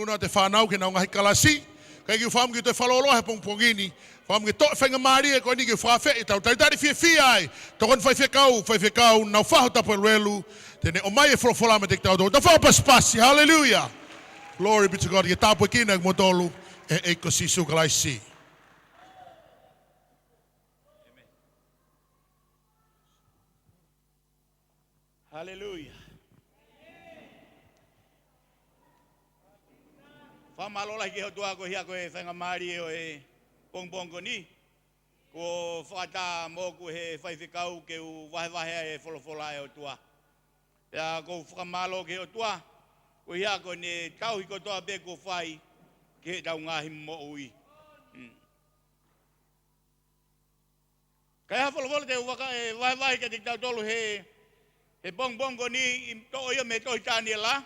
nuna te whanau ke nao ngahi kalasi. Kai ki whaam ki te whalolohe pongpongini. Whaam ki toa whenga maari e koe ni ki whawhe e tau taitari fia ai. Tokon whai kau, Naufahu Tapueluelu. Tene o mai e wholofola me te tau tau. Ta whao paspasi, hallelujah. Glory be to God. Ki tāpua kina ki motolu e eiko si sukalaisi. Hallelujah. Whamalola ki hotua ko hia ko e whenga maari o e pongpongo ni. Ko whakata mōku he whaiwhikau ke u wahe e wholofola e hotua. Ia ko whakamalo ki hotua. Ko hia ko ne tauhi ko toa be ko whai ke he tau ngahi mo ui. Kai ha wholofola te waka e wahe ke te tau tolu he pongpongo ni to oia me tohi tānia la.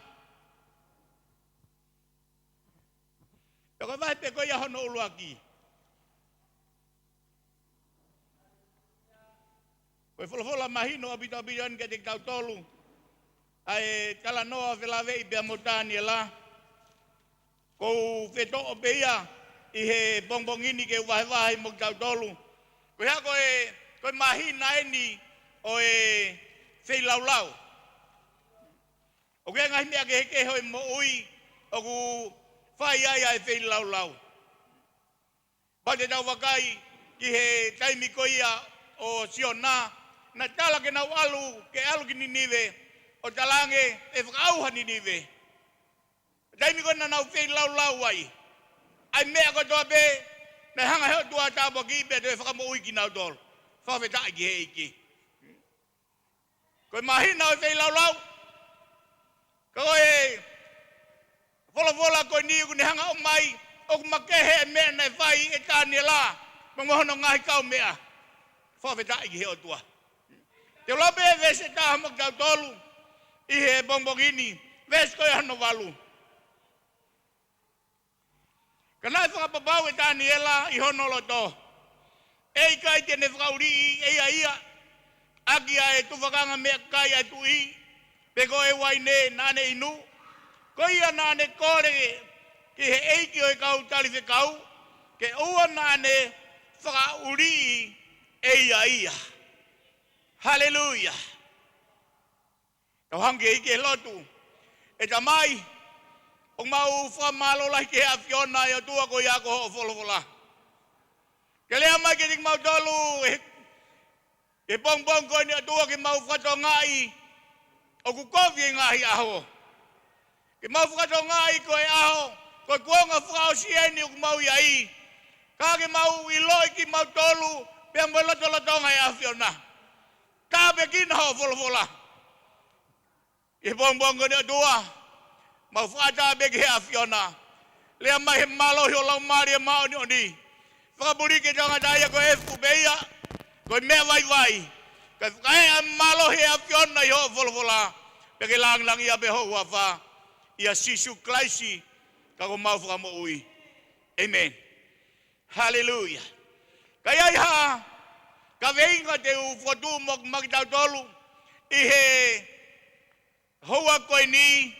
Toko vai pe ko ia hono uluaki. Koe wholofola mahino abita bilan ke te tau tolu. Ai kala noa whelawei pia motani la. Kou wheto o peia i he bongbongini ke wahewahi mo tau tolu. Koe hea koe mahina eni o e whei laulau. O kia ngahi mea ke heke hoi mo ui o ku whai ai whei laulau. Pate tau wakai ki he taimi koia o siona. Na tala ke nau alu, ke alu ki niniwe, o talange e whakauha niniwe. Taimi kona nau whei lau ai. Ai mea ko toa pe, na hanga heo tua tāpua ki pe te whakamo ui ki nau tol. Whawhe tai ki he iki. Koe mahina o whei lau. Koe whola koe ni uku ne hanga o mai, o ku makehe e mea nei whai e tānia la. Mangohono ngahi kau mea. Whawhe tai ki he o tua. Te lope e vese taha mo tau tolu i he bongbongini, vese koe hano walu. Kanai whakapapau e tāni ela i hono loto. Ei kai tene whakauri i eia ia, aki a e tufakanga mea kai a tui, pe koe waine nane inu. Ko ia nane kore ki he eiki o e kau tali whekau, ke ua nane whakauri i eia ia. Hallelujah. Tau hangi ike lotu. E ta mai, o mau whamalo lai ke a whiona e o tua ko ia ko ho wholofola. Ke lea mai ke tik mau tolu, e pong ko ni a tua ke mau whato ngai, o ku kofi e ngahi aho. Ke mau whato ngai ko e aho, ko kuonga whao sieni o ku mau iai. Ka ke mau iloi ki mau tolu, pe mo loto ngai a whiona. Tabe kina ho wholofola. E bongbongo ni dua. Mau whata be ke a whiona. Lea mai he malo hi o lau maari e mao ni o ni. Whakapuri ke tanga taia ko efku beia. Ko mea vai. Ka whakae a malo hi a whiona i ho wholofola. Pe ke lang ia be ho wha. Ia sisu klaisi. Ka ko mau whakamo ui. Amen. Hallelujah. Kaya iha. Ka veinga te u whatu mok makitau tolu i he hoa koe ni.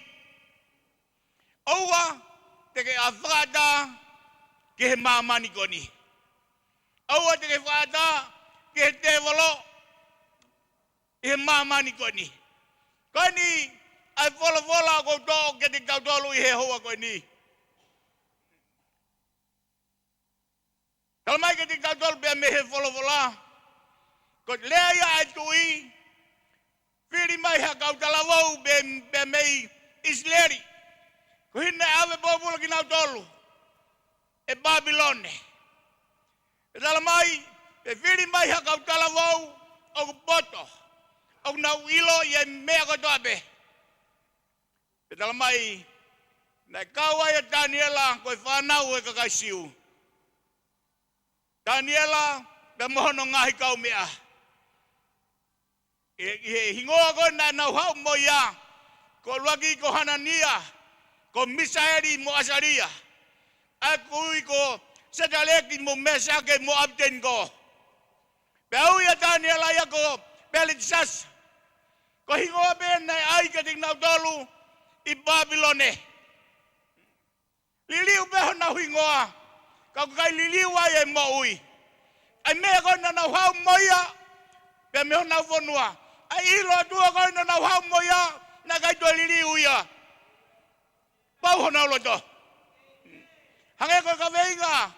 Oua te ke a whakata ke he mamani ko ni. Oua te ke whakata ke he te walo i he mamani ko ni. Koe ni ai whola ko tō ke te tau tolu i he hoa koe ni. Talamai ke te tau tolu pia me he whola. Ko lea ia e tui, whiri mai ha kau talawau be mei isleri. Ko hine awe bōpula ki nau tolu, e Babilone. E tala mai, e whiri mai ha kau talawau o ku poto, o ku nau ilo i e mea kotoa be. E tala mai, na kau ai a Daniela, ko e whanau e kakaisiu. Daniela, be mohono ngahi kau mea. E hingoa ko na Naufahu mo ia, ko luagi ko Hanania, ko Misaeli mo Asaria, aku ko Sedaleki mo Mesake mo Abden ko. Peu ia Daniela ia ko Belitsas, ko hingoa ben na ai ka ting nau tolu i Babilone. Liliu beho na huingoa. Kau kai liliu ai e moui. Ai mea kona na hau moia. Pe meho na vonua. Ai ilo tua kona na hau moia. Na kai tua liliu ia. Pau hona ulo to. Hange ko ka veinga.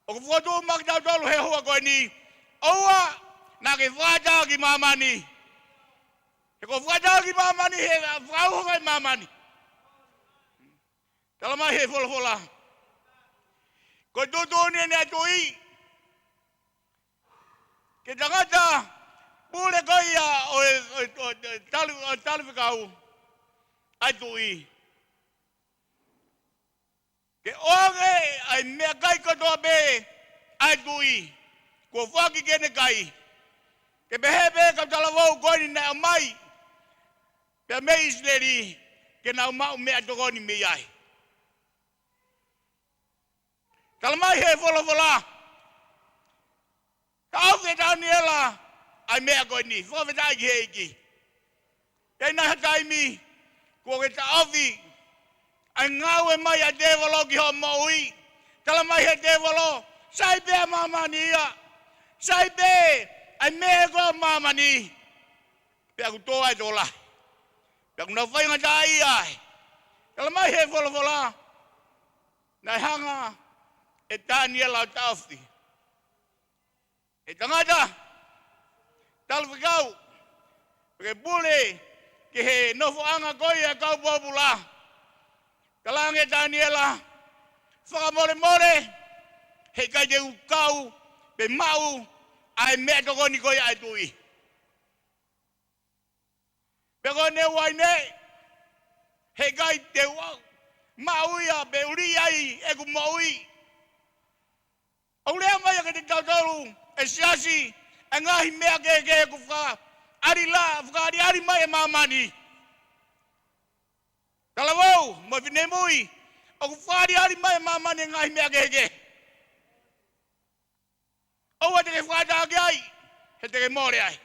O kufotu makta tolu he hua koe ni. Oua na ke whata ki mamani. He ko whata ki mamani he whau kai mamani. Tala mai he fola. Ko tutu ni ne tui. Ke tangata pule koia o talifikau. Ai tui. Ke onge ai mea kai katoa be ai tui. Ko whaki kene kai. Ke behebe ka talavou koni na amai. Pe me isleri ke na umau mea tokoni me iai. Talamai he fola. Ka ofe Daniela ai mea koni. Fofe tai ki heiki. Kei na hataimi ko ke ta ofi. Ai ngau e mai a devolo ki ho moui. Talamai he devolo. Sai be mamani ia. Sai be ai mea ko mamani. Pe aku toa e tola. Pe aku na whainga tai ai. Talamai he fola. Nai hanga e Daniela o taufi. E tangata. Talfikau. Ke bule ke he nofo anga koi e kau popula. Kalange Daniela. Whakamore. He kai te ukau. Pe mau. Ai mea tokoni koi ai tui. Pe kone waine. He kai te wau. Mauia pe uri ai e ku maui. Au lea mai ke te tautaru. E siasi. E ngahi mea ke ku wha. Ari la. Whakari ari mai e mamani. Talavou. Mo vine mui. O ku whari ari mai e mamani e ngahi mea ke. Oua te ke whātake ai, he te ke more ai.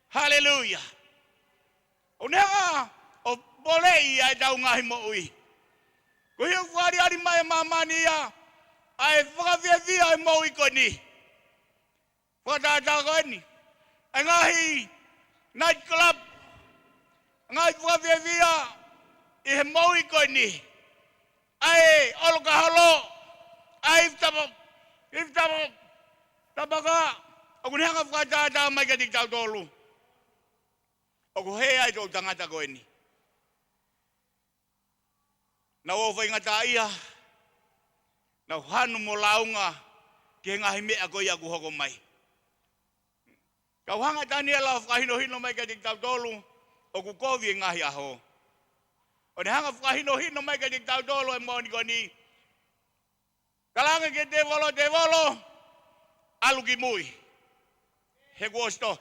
Hallelujah. O nea o polei ai tau ngahi mo ui. Ko hiu whāri ari mai e mamani ia, ai whakawhiawhia ai mo ui koni. Whātātako ani. Ai ngahi night club, ngahi whakawhiawhia i he mo ui koni. Ai oloka holo, ai iftapa, Tabaka, aku ni hanga whakatata mai ka tiktau tolu. Aku he ai tō tangata koe ni. Na o whaingata ia, na hanu mo launga, ke ngahi mea koe aku hoko mai. Kau hanga Daniela whakahino mai ka tiktau tolu, oku kovi e ngahi aho. O ni hanga whakahino mai ka tiktau tolu e maoni koe ni. Kalanga ke te volo, aluki mui. He gosto.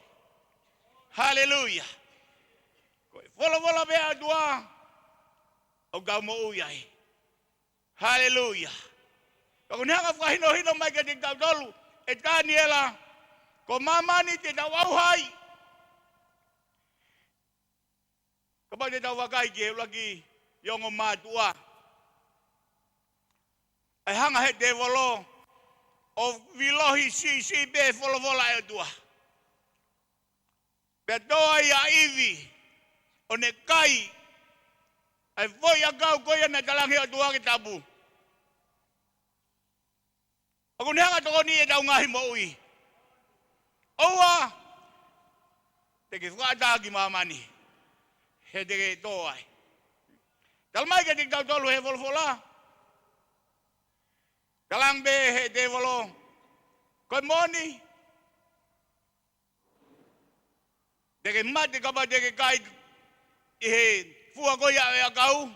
Hallelujah. Vola bea dua. O gau mo uyai. Hallelujah. Kau nanga whahino mai ka te tau tolu. E Daniela. Ko mamani te tau auhai. Ko pa te tau wakai ki he laki yongo mātua. Ai hanga he te volo. O vilohi si be vola e tua. Pe toa ia iwi. O ne kai. Ai voi a kau koia na talangi o tua ki tabu. Ako nehanga toko ni e tau ngahi mo ui. Oua. Te ke whakataki mamani. He te ke toa ai. Talmai ke te tau tolu he vola. Kalang be he te volo. Koe moni. Te ke mate kapa te ke kai. I he fua koe a kau.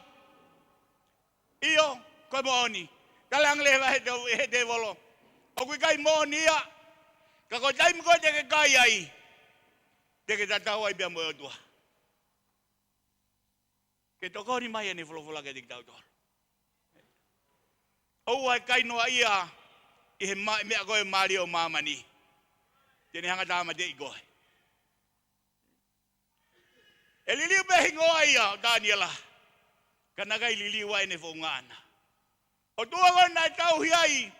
Iyo, koe moni. Kalang lewa he te volo. O kui kai moni ia. Ka koe taimi koe te ke kai ai. Te ke tatau ai pia moe tua. Ke tokori mai ane vola ke te tau tolu. O ai kai noa ia i he mea koe maari o mamani. Tene hanga tāma te i koe. E liliu pe hingoa ia o Daniela. Ka nakai liliu ai ne fo ngana. O tuangan na tau hiai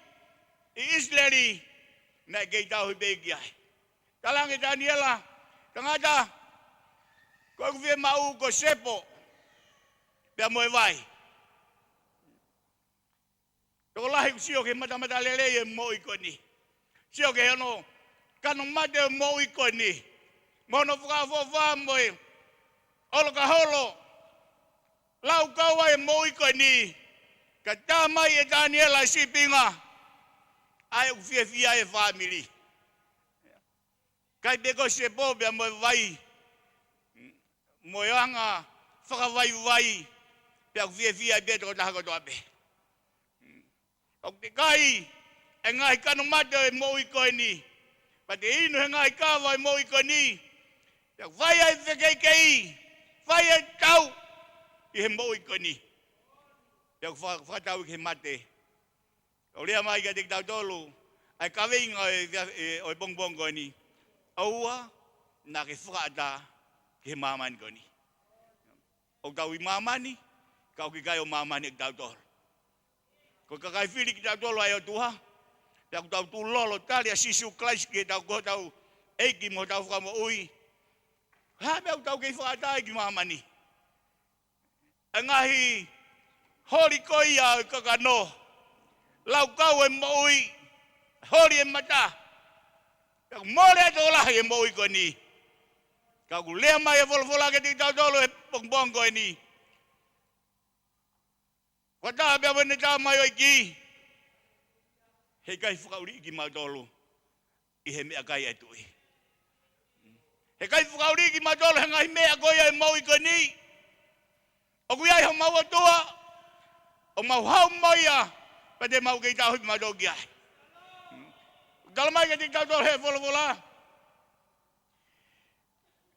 I Israeli na kei tau hibegi ai. Talangi Daniela, tangata, ko ku vie mau ko sepo, pia moe vai. Toko lahi ku sio ke mata lele mo iko ni. Sio ke ano, kanong mate mo iko ni. Mono fuka moe, olo ka holo, lau kawa mo iko ni. Katamai Daniela sipinga, ai ku fia family. Kai beko sepo pia moe vai. Moyanga whakawai pia ku fia beto taha ko ape. O te kai e ngai kanu mate e mo iko ni. Pa te inu e ngai kawa e mo iko ni. Pia vai ai whekei, vai ai tau I he mo iko ni. Pia ku whakatau I he mate. O rea mai ka te tau tolu, ai kawinga o e bongbongo ni. Aua na ke whakata ke mamani ko ni. O tau I mamani, kau ki kai o mamani ki tau tolu. Ko kakai whiri ki tau tolu ai o tuha, pia ku tau tu lolo tali a sisu klais ki tau ko tau eiki mo tau whakamo ui. Ha mea ku tau kei whakatai ki mamani. A ngahi hori koi a kakano, lau kau e mo ui, hori e mata. Pia ku mole e tō lahi e mo ui ko ni. Kau ku lea mai e wolofola ke te tau tolu e bongbongo e ni. Wata pia wene tā mai o iki. Hei kai whakauri iki mau tolu. I he mea kai atui. He kai whakauri iki mau tolu he ngai mea koia e mau i ko ni. O kui ai ho mau atua. O mau hau moia. Pa te mau kei tau hipi mau toki ai. Tala mai ke te tau tolu he wolofola.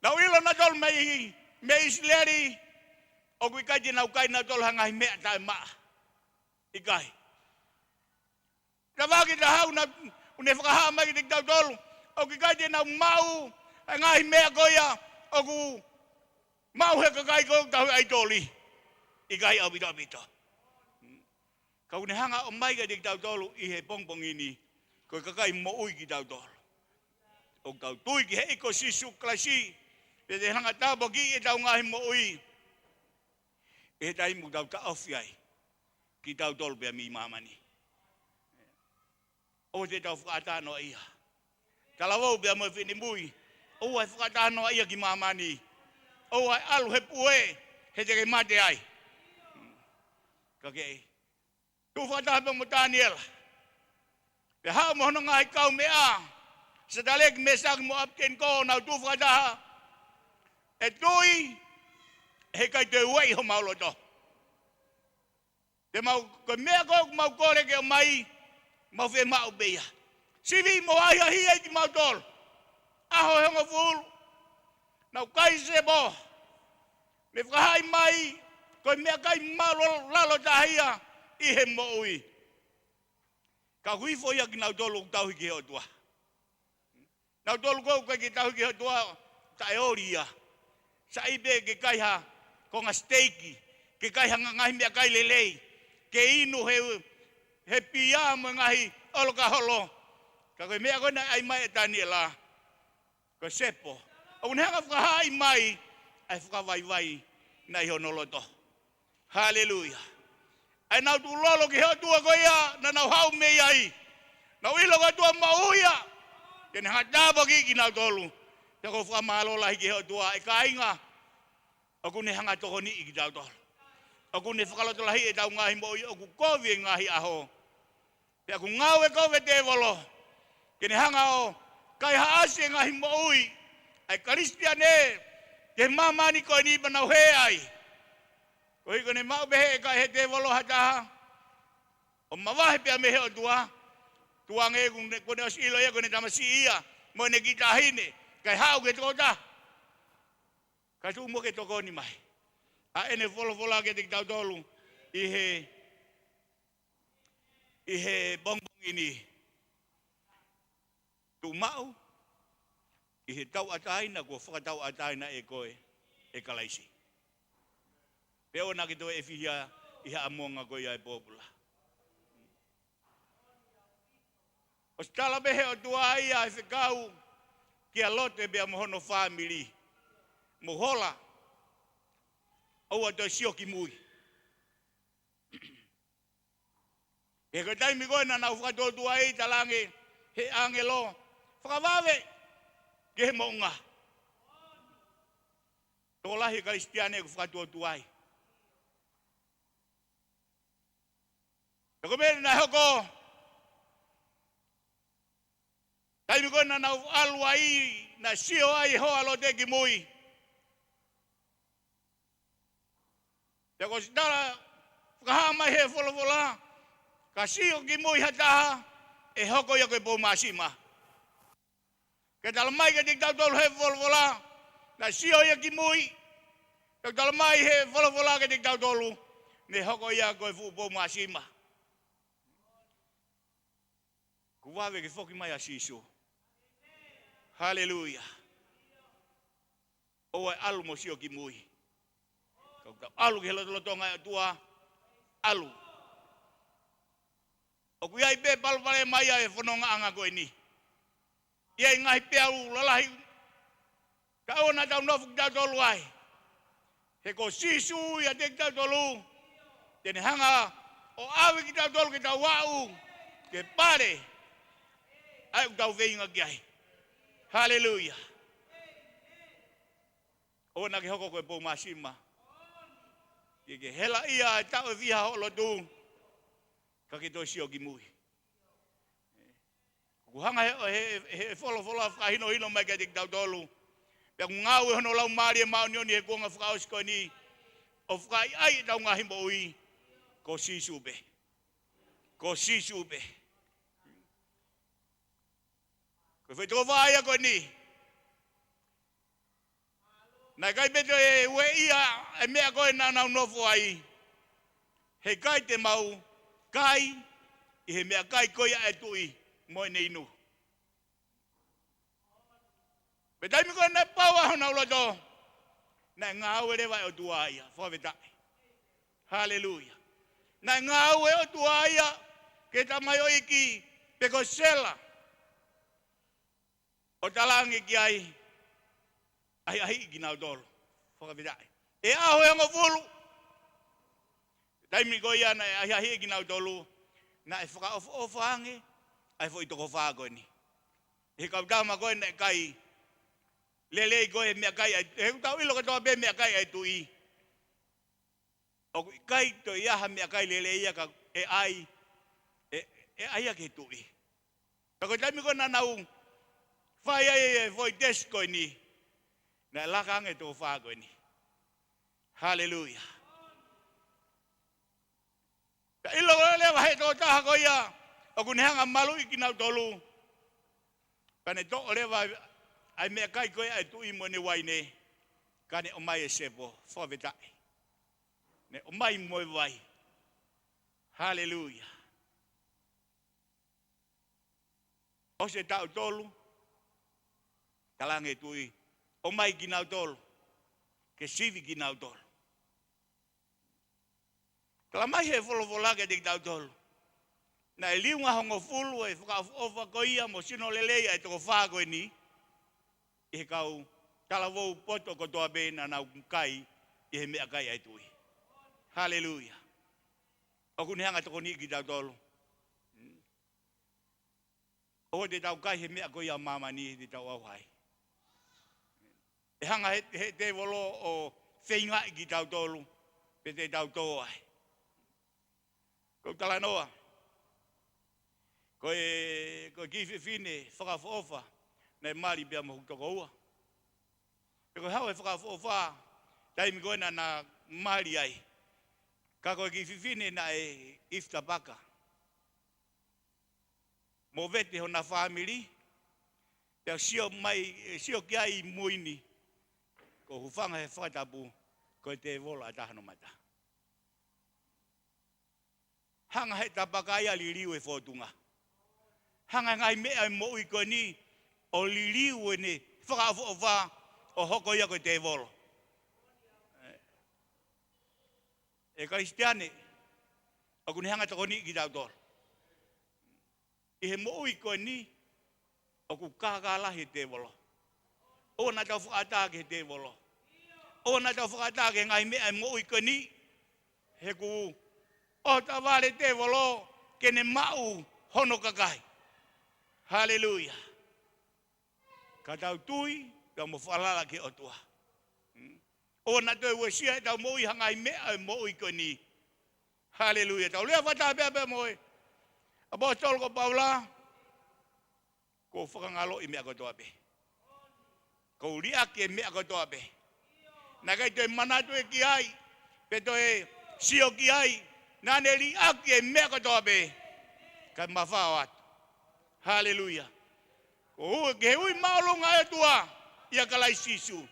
Nau ilo na tolu me Israeli, o kui kai te nau kai na tolu hangai mea tae maa. I kai. Ka waki ta hau na une whakahaa mai ki te tau tolu, o kui kai te nau mau, hangai mea koia, o ku mau he ka kai kou tau ai toli. I kai au pito. Ka une hanga o mai ki te tau tolu I he pongpongini, ko ka kai mo ui ki tau tolu. O tau tui ki he iko sisu klasi, pe te hanga tabo ki e tau ngahi mo ui. E tai mu tau ta ofiai, ki tau tolu pia mi mamani. O te tau whakatano ia. Talawau pia mo whini mui, o ai whakatano ia ki mamani. O ai alu he pue, he te ke mate ai. Ka kei. Tu whakatape mo Daniela. Pe hao mo hono ngai kau mea, sa talek me sak mo apken ko nau tu whakataha. E tui, he kai te uai ho maulo to. Te mau, ko mea ko mau kore ke o mai, mau whe mau beia. Sivi mo ai ahi e ki mau tol. Aho hengo fulu. Nau kai se bo. Me whahai mai, ko mea kai mau lalo tahia, I he mo ui. Ka hui fo ia ki nau tolu tau ki heo tua. Nau tolu kou kai ki tau ki heo tua, ta e ori ia. Sa ibe ke kai ha, ko ngā steiki, ke kai ha ngahi mea kai lelei, ke inu he pia mo ngahi olo ka holo. Ka koe mea koe na ai mai e Daniela, ko sepo. O unhanga whakahai mai, ai whakawaiwai na iho noloto. Hallelujah. Ai nau tu lolo ki heo tua ko ia, na nau hau me iai. Nau ilo ka tua mauia, kene hatabo ki nau tolu. Te ko whamalo lahi ki heo tua, e ka inga, o kune hanga toko ni I ki tau tolu. O kune whakaloto lahi e tau ngahi mo i, o ku kovi e ngahi aho. Te aku ngau e kovi te volo, kene hanga o, kai haasi e ngahi mo ui, ai Kristian e, ke mamani ko ni banau he ai. Ko hiko ne mau behe e kai he te volo hataha, o mawahe pia me heo tua, tua nge kune os ilo ia kune tamasi ia, mo ne kitahine, kai hau ke toko ta. Kai tu mo ke toko ni mai. A ene vola ke te tau tolu, I he bongbong ini. Tu mau, I he tau ataina, ko whakatau ataina e koe, e kalaisi. Peo na ki toi e fihia, I ha amonga koe ai popula. O stala behe o tua ia e whekau kia lote bea mohono family. Mohola. Oua toi sio ki mui. E koe taimi koe na nau whakatoa tua i talange he angelo. Whakawawe ke he mounga. Tō lahi Kristiane ku whakatoa tua i. E koe mene na hoko. Taimi koe na nau alua i na sio ai hoa lo te ki mui. Te ko sitara whakaha mai he wholowola. Ka sio ki mui hataha e hoko ia koe pō masima. Ke tala mai ke tik tau tolu he wholowola. Na sio ia ki mui. Ke tala mai he wholowola ke tik tau tolu. Ne hoko ia koe pō masima. Kuwawe ke whoki mai a siso. Hallelujah. Oe alu mo sio ki mui. Alu ke lotonga tua alu. O kuia i pe palpale mai e whanonga anga koe ni. Ia i ngahi pe au lalahi. Ka ona tau nofu ki tau tolu ai. He ko sisu ia te ki tau tolu. Tene hanga o awi ki tau tolu ki tau wau. Ke pare. Ai u tau veinga ki ai. Hallelujah. Ona ke hoko koe pō masima. Ke hela ia e tau e viha holo tu. Ka ke toi sio ki mui. Kuhanga he wholo whakahino hino mai ke tik tau tolu. Pea ngau e hono lau maari e maunioni he kuanga whakaosko ni. O whakai ai e tau ngahi mo ui. Ko sisube. Ko sisube. Ko whaitoko whaia ko ni. Na kai beto e ue ia e mea koe na nau nofo ai. He kai te mau, kai, i he mea kai koia e tui, moe ne inu. Pe taimi koe na pau aho nau loto, na ngau e rewa e o tua ia, whawetai. Hallelujah. Na ngau e o tua ia, ke tamai o iki, pe ko sela. O talangi ki ai, ai ki nau tolu. Whakawhitai. E aho e ngofulu. Taimi ko ia na ai ki nau tolu. Na e whakaofange. Ai fo i toko whaako ni. He kautama koe na e kai. Lelei koe mea kai. He kutau ilo katoa be mea kai ai tui. O kai to iaha mea kai lelei ia ka e ai. E ai a ke tui. Tako taimi ko na nau. Whai ai e foi desko ni. Na lakange tō whāko ni. Hallelujah. Ka ilo lewa he tō taha ko ia. O kune hanga malu i ki nau tolu. Kane tō lewa ai mea kai koe ai tui mo ne waine. Kane o mai e sepo. Whawetai. Ne o mai moe wai. Hallelujah. O se tau tolu. Talange tui. O mai ki nau tolu. Ke sivi ki nau tolu. Kala mai he wholowola ke tik tau tolu. Na e liunga hongo fulu e whakaofa ko ia mo sino lelea e toko whāko ni. I he kau talavou poto ko toa bēna nau kai i he mea kai ai tui. Hallelujah. O kune hanga toko ni ki tau tolu. O te tau kai he mea ko ia mama ni te tau au hai. E hanga he te wolo o whainga i ki tau tolu, pe te tau tō ai. Ko tala noa. Ko ki whiwhine whakawhofa, nei mari bea mo hutoko ua. E ko hau e whakawhofa, taimi koe na mari ai. Ka koe ki whiwhine na e ifta baka. Mo vete ho na family, pea sio ki ai muini. Ko hufanga he whakatapu, ko te wola a tahano mata. Hanga he tapakai a liriu e whotunga. Hanga ngai mea mo i ko ni, o liriu e ne whakawhofa o hoko ia ko te wolo. E Kristiane, o kune hanga toko ni ki tau tolo. I he mo ui koe ni, o ku kākālahi te wolo. O na tau whakatāke te wolo. O na tau whakatāke ngai mea mo ui koe ni, he ku o ta wale te wolo, kene mau hono kakai. Hallelujah. Ka tau tui, tau mo whalala ke otua. O na tau wesia, tau mo ui hangai mea mo ui koe ni. Hallelujah. Tau lea wata bea moe. Apostol ko Paula, ko whakangalo I mea kotoa be. Ko ria ke mea kotoa be. Na kai toi manatu e ki ai, pe toi sio ki ai, nane ri aki e mea kotoa be. Kai mawhao atu. Hallelujah. Ko ke hui maolonga e tua, ia kalai sisu.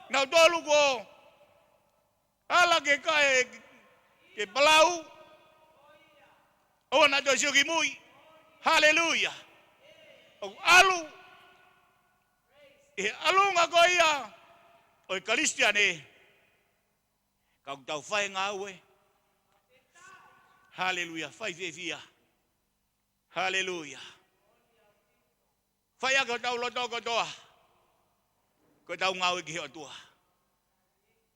Nau tolu ko, ala ke kai, ke palau, o na to sio ki mui. Hallelujah. O alu, e alunga ko ia, o Kristian e, kau tau whae ngā ue. Hallelujah, whae whiwhia. Hallelujah. Whae ako tau loto ko toa, ko tau ngā ue ki heo tua.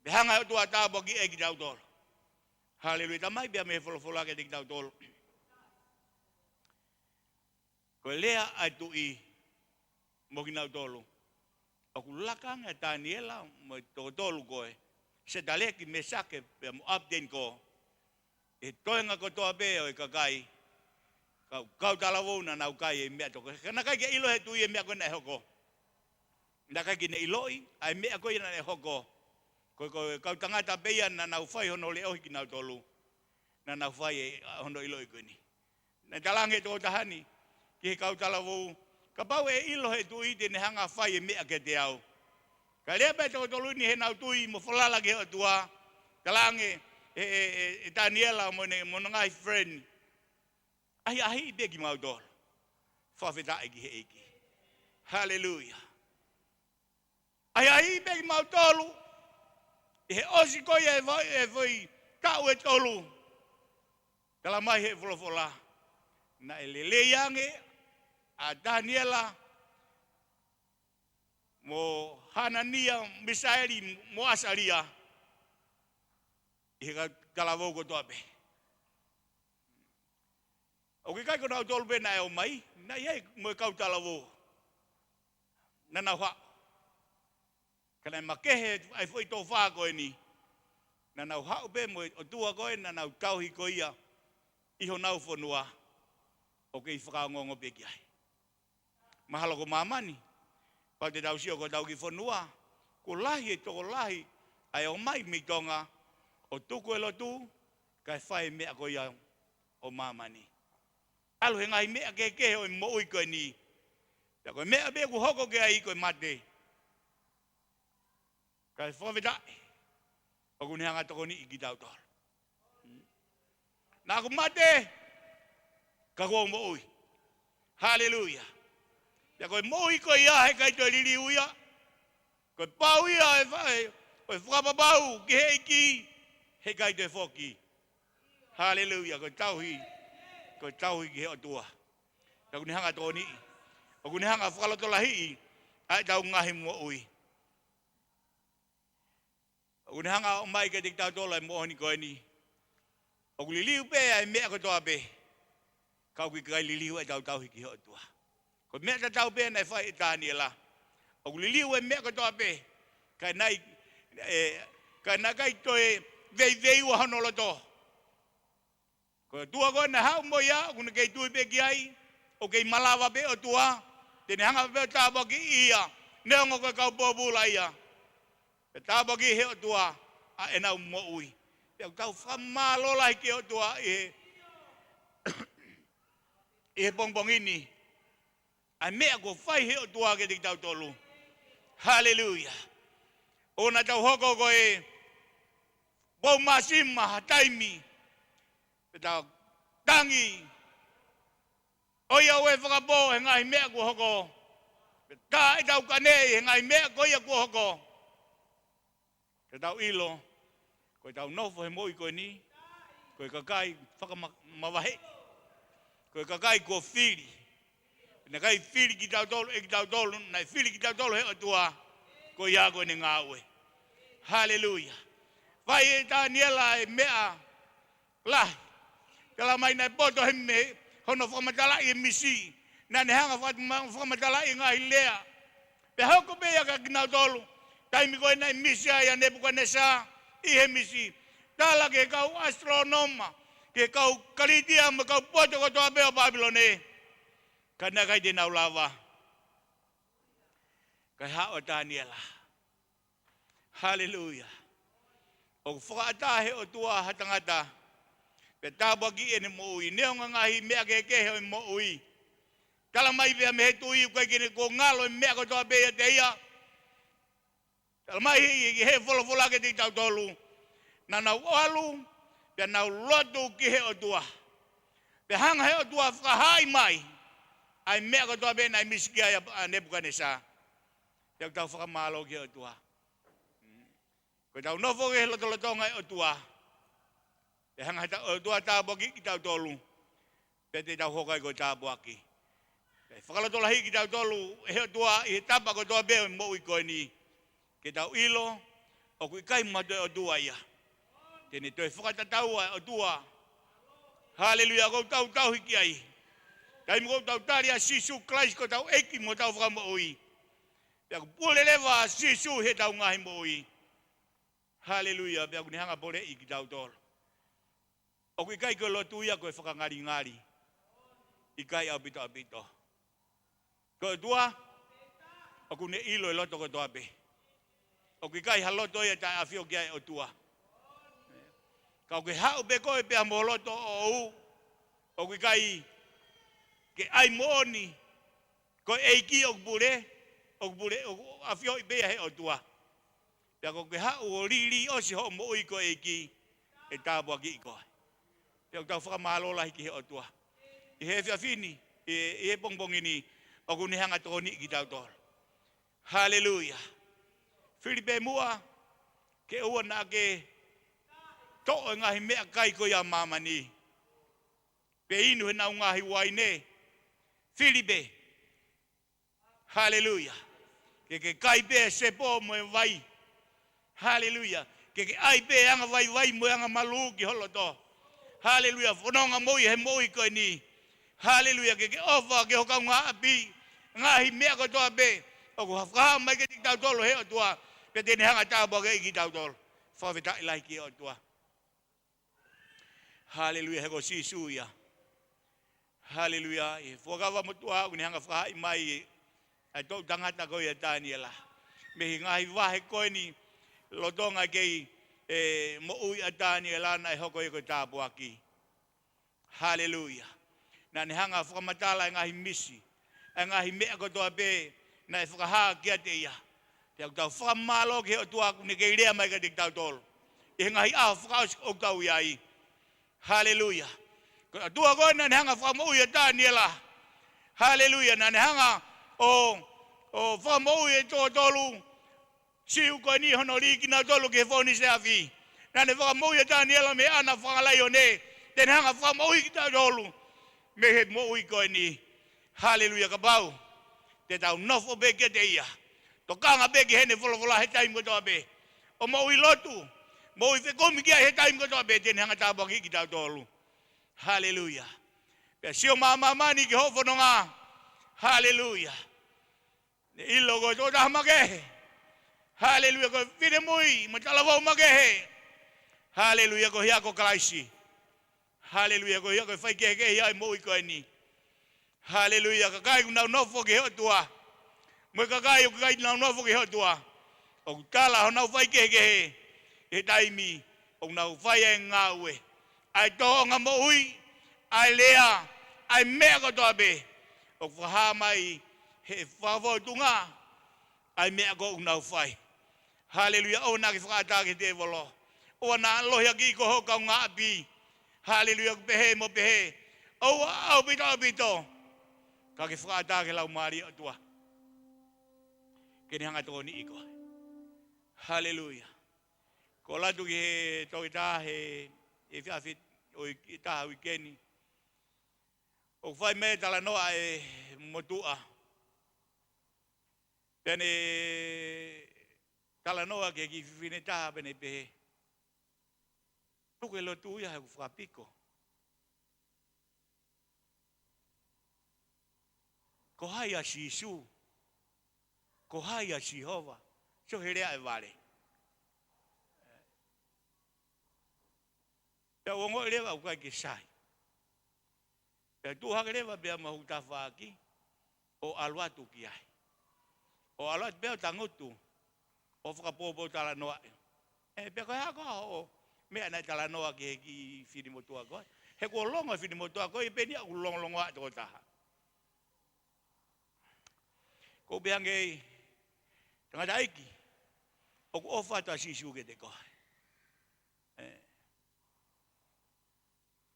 Behanga heo tua tāpo ki e ki tau tolo. Hallelujah, tamai bia me wholofola ke te ki tau tolo. Ko lea ai tui mo ki nau tolu. O ku lakanga Daniela mo to tolu koe. Se tale ki me sake pe mo update ko. E toenga ko toa be o I kakai. Kau talawo na nau kai e mea toko. Kana kai ke ilo he tui e mea koe na e hoko. Na kai ki ne iloi, ai mea koe na e hoko. Kau tangata beia na nau whai hono le ohi ki nau tolu. Na nau whai e hono iloi koe ni. Na talange tō tahani. Ki he kau talawo, ka pau e ilo he tui te ne hanga whai e mea ke te au. Ka lea pe tō tolu ni he nau tui mo whalala ke o tua, talange e Daniela mo ngai friend. Ahi I begi mau tolu. Whawheta e ki he eki. Hallelujah. Ahi I begi mau tolu. He osi koi e voi kau e tolu. Kala mai he wholofola. Na e lele yange a Daniela mo Hanania Misaeli mo Asaria I kalawau ko toa be. O ki kai ko nau tolu be na e o mai, na iei mo kau talawau. Na nau ha. Kana makehe ai foi tō wha koe ni. Na nau hau be mo o tua koe, na nau tauhi ko ia. Iho nau whanua. O kei whakaongongo pe ki ai. Mahalo ko mamani. Pau te tau sio ko tau ki whanua. Ko lahi e toko lahi. Ai o mai mi tonga. O tuku e lotu. Kai whae mea ko ia o mamani. Alu he ngai mea ke o mo ui koe ni. Ta koe mea be ku hoko ke ai koe mate. Kai whawetae. O kune hanga toko ni I ki tau tolo. Nā ku mate. Ka koe mo ui. Hallelujah. Ya koe mo ui koe ia he kai toi lili uia. Koe pau ia e whakapapau ki he iki. He kai toi whoki. Hallelujah. Koe tauhi. Koe tauhi ki he o tua. Ya kune hanga tōni. O kune hanga whakalotola hii. Ai tau ngahi mo ui. O kune hanga o mai ke te tau tola e mohoni koe ni. O kuli liu pe ai mea ko toa pe. Kau ki kai liliu e tau tauhi ki ho tua. Ko mea ta tau pe nai whai Daniela. O liliu e mea ko toa pe. Kai nai kai toe vei ua honolo to. Ko tua koe na hau mo ia, kuna kei tui pe ki ai. O kei malawa pe o tua. Tene hanga pe o tāpo ki ia. Neongo koe kau pōpula ia. Pe tāpo ki he o tua. A e nau mo ui. Pe kau whamalola ki o tua e bongbongini. Ai mea ko whai he o tua ke te tau tolu. Hallelujah. O na tau hoko ko e bau masima hataimi. Pe tau tangi. O ia oe whakapo he ngai mea ko hoko. Pe tā e tau kane he ngai mea ko ia ko hoko. Pe tau ilo. Koe tau nofo he moi koe ni. Koe kakai whakamawahe. Koe kakai ko whiri. Na kai fili ki tau tolu, na fili ki tau tolu he o tua, ko ia ko ni ngawe. Hallelujah. Vai e Daniela e mea, lahi. Kala mai na poto he me, hono whamatala i misi, na ne hanga whamatala i ngahi lea. Pe hoko bea ka kinau tolu, taimi koe na i misi ai a Nebuchadnezzar, i he misi. Tala ke kau astronoma, ke kau kalitia ma kau poto ko toa bea Babylone. Kana kai te nau lava. Kai hao Daniela. Hallelujah. O whakaatahe o tua hatangata. Pe tāpua ki ene mo ui. Neo ngahi mea ke kehe o mo ui. Kala mai pia me he tui u kai kene ko ngalo e mea ko toa bea te ia. Kala mai he wholofola ke te tau tolu. Na nau alu, pe nau lotu ki he o tua. Pe hanga he o tua whakahai mai. Ai mea ko toa bea na misiki ai a Nebuchadnezzar. Te tau whakamalo ki o tua. Ko tau nofo ke lotonga o tua. Te hanga o tua tāpua ki tau tolu. Pe te tau hokai ko tāpua ki. Te whakalotola hi ki tau tolu. He o tua i he tapa ko toa bea mo i koe ni. Ke tau ilo. O kui kai mato o tua ia. Tene toi whakatataua o tua. Hallelujah ko tau hiki ai. Kai mo tau taria Sisu Christ ko tau eki mo tau whakamo oi. Pea pule lewa Sisu he tau ngahi mo oi. Hallelujah, pea kuni hanga pole i ki tau tolo. O kui kai ko lotu ia koe whakangari-ngari. I kai au pito. Ko tua, o kune ilo e loto ko toa pe. O kui kai haloto ia tai awhio ki ai o tua. Ka kui hau pe koe pea mo loto o u. O kui kai ke ai mooni. Ko eiki o bure, o awhio i pea he o tua. Pea ko ke hau o riri o si ho mo ui ko eiki e tāpua ki i koe. Pea tau whakamalola hiki he o tua. I he whiawhini, i he pongpongini, o kuni hanga tōni ki tau tōru. Hallelujah. Filipe mua, ke ua na ke tō e ngahi mea kai ko ia mamani. Pe inu he nau ngahi waine. Filipe. Hallelujah. Ke kai pe se po mo e vai. Hallelujah. Ke ai pe anga vai mo anga malu ki holo to. Hallelujah. Fononga moi he moi ko ni. Hallelujah. Ke ofa ke hoka nga api. Ngahi mea ko to be. O ko hafka mai ke tau tolo he o tua. Pe te ne hanga tāpua ke ki tau tolo. Whaweta ilai ki o tua. Hallelujah. He ko sisuia. Hallelujah. E whakawa mo tua. Kuni hanga whahai mai. Ai tau tangata ko ia Daniela. Mehi ngahi wahe koe ni. Lotonga kei mo ui a Daniela na e hoko i ko tāpua ki. Hallelujah. Na ne hanga whakamatala e ngahi misi. E ngahi mea ko toa pe na e whakahaa kia te ia. Te au tau whakamalo ki o tua kune kei rea mai ka te tau tolo. E ngahi aho whakaos o tau iai. Hallelujah. Ko a tua koe na ne hanga whakamoi a Daniela. Hallelujah. Na ne hanga o whakamoi e tō tolu. Siu koe ni hono riki na tolu ke whoni se awhi. Na ne whakamoi a Daniela me ana whakalai o ne. Te ne hanga whakamoi ki tau tolu. Me he moi koe ni. Hallelujah ka pau. Te tau nofo be ke te ia. To kanga be ke hene wholofola he taim ko toa be. O moi lotu. Moi whekomi kia he taim ko toa be. Te ne hanga tāpua ki tau tolu. Hallelujah. Pea sio mamamani ki hofo no ngā. Hallelujah. Ne ilo ko tō taha makehe. Hallelujah ko whine mui. Ma talavau makehe. Hallelujah ko hiako kalaisi. Hallelujah ko hiako whaikehe hiai moi koe ni. Hallelujah ka kai kunau nofo ke heo tua. Moi ka kai o kai nau nofo ke heo tua. O tala ho nau whaikehe he taimi. O nau whaia e ngāue. Ai tohonga mo ui. Ai lea. Ai mea ko toa be. O whaha mai he whavotunga. Ai mea ko unau whai. Hallelujah. O naki whakatake te volo. O na lohia ki ko hoka ngā api. Hallelujah. Pehe mo pehe. O au pito. Ka ke whakatake lau maari o tua. Kene hanga tō ni iko. Hallelujah. Ko latu ki he toki tā he whiawhit o i taha wikeni. O fai me tala noa e motua. Tene tala noa ke ki fineta bene pe. Tuke lo tu ia ku frapiko. Ko hai a Sisu. Ko hai a Jehova. So herea e vale. Ta wongo lewa ukai ke sai. Ta tu ha lewa be ma huta faki o alwatu ki ai. O alwat be tangutu. O fra popo tala noa. E pe ko ha ko me ana tala noa ki fini motua ko. He ko longa fini motua ko e pe ni ku long wa to ta. Ko be ange tanga daiki. O ko ofa ta Sisu ke te ko.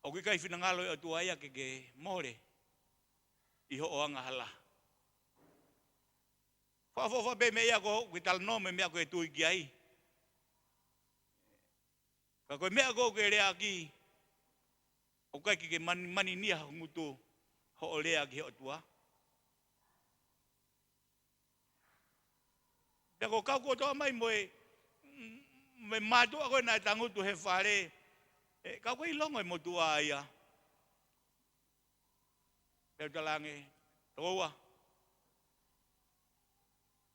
O kai fina ngalo o tuaia ke more i ho anga hala. Fa be me ia ko kital nome me ko tu ki ai. Ka ko me ko ke rea ki o kai ke mani ni ha ngutu ho rea ki o tua. Te ko ka ko to mai moe me mato ko na tangutu he fare. Kau ko ilongo e motua ia. Pe talange toa.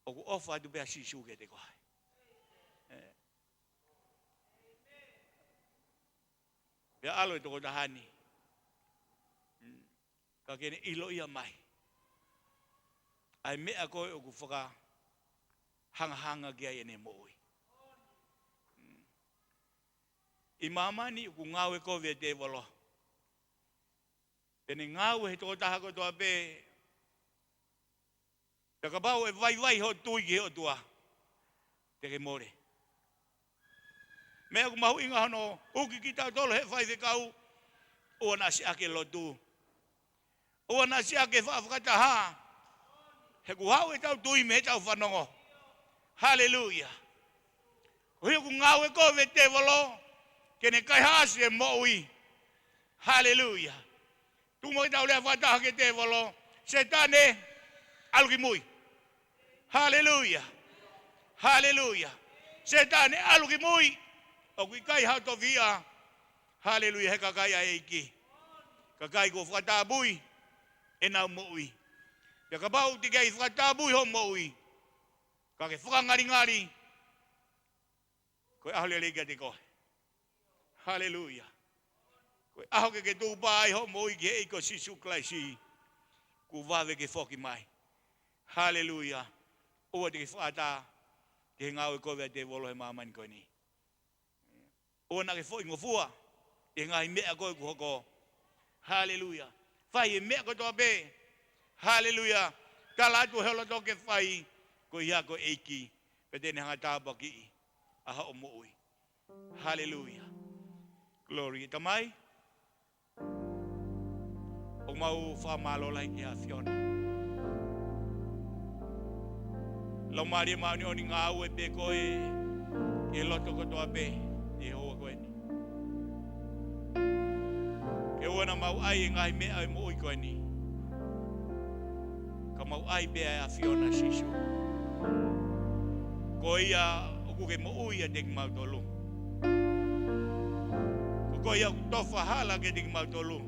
O ko ofa du be Sisu ke te ko. Be alo to ko tahani. Ka kene ilo ia mai. Ai me ako o ku faka hanga kia ene moi. I mama ni ku ngawe ko ve te volo. Tene ngawe to ta ko to be. Te ka bau e vai ho tu ki ho tua. Te ke more. Me ku mau inga hono u ki kita tolo he vai ve kau. O na si ake lo tu. O na si ake fa fata ha. He ku hau e tau tui me tau whanongo. Hallelujah. Hui ku ngawe ko ve te volo. Kene kai hasi e moui. Hallelujah. Tu mo tau le fata ke te volo. Setane algi mui. Hallelujah. Hallelujah. Setane algi mui. O kui kai hato via. Hallelujah. He kakai a eiki. Kakai ko fata bui. E nau moui. Ya kabau ti kai fata bui ho moui. Kake ngari. Ko ahole ke te ko. Hallelujah. Ko aho ke tu pai ho moi ke ko Sisu klaisi. Ku vave ke foki mai. Hallelujah. O te fata ke ngau ko ve te volo he mama ni ko ni. O na ke foi ngofua. E ngai me ko ko. Hallelujah. Fai me ko to be. Hallelujah. Kala tu helo to ke fai ko ia ko eiki. Petene hanga baki. Aha o moi. Hallelujah. Glory. Tamai. O mau fa malo lai ki a Fiona. Lo mari ma ni oni nga u pe ko e loto ko to be e ho ko ni. E ona mau ai ngai me ai mo ko ni. Ka mau ai be a Fiona Sisu. Ko ia o ku ke mo uia te mau tolu. Ko ia tofa hala ke ding mau tolu.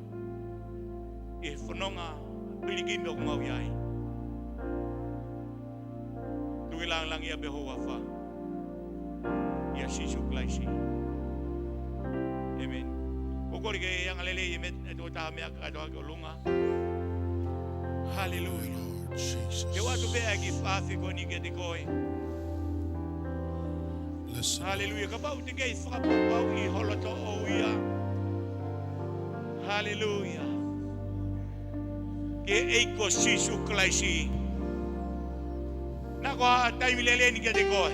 E fononga piligi me ko mau yai. Tu lang ia beho wafa. Ia Sisu klaisi. Amen. Ko ko ke yang lele met to ta me ka to lunga. Hallelujah. Lord Jesus. Ke wa tu be agi fafi ko ni ke te koi. Listen. Hallelujah. Kabau te kei whakapapau I holoto o ia. Hallelujah. Ke eiko Sisu klaisi. Nako ha taimi lele ni ke te koe.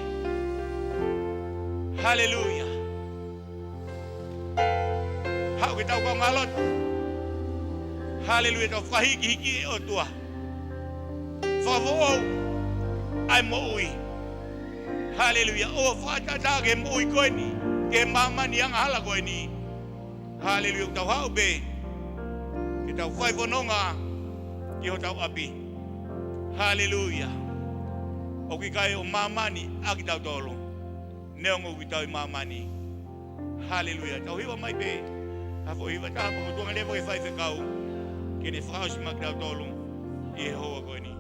Hallelujah. Hau ke tau kau ngalot. Hallelujah. Tau whahiki hiki o tua. Whavo ai mo ui. Hallelujah. O whatata ke mui koe ni. Ke mama ni ang hala koe ni. Hallelujah. Tau hau be. Ke tau whai whanonga ki ho tau api. Hallelujah. O ki kai o mamani aki tau tolo. Neongo ki tau i mamani. Hallelujah. Tau hiwa mai pe. Hafo hiwa tāpo ko tuanga lepo e whai whekau. Kene whakau si mak tau tolo. I he hoa koe ni.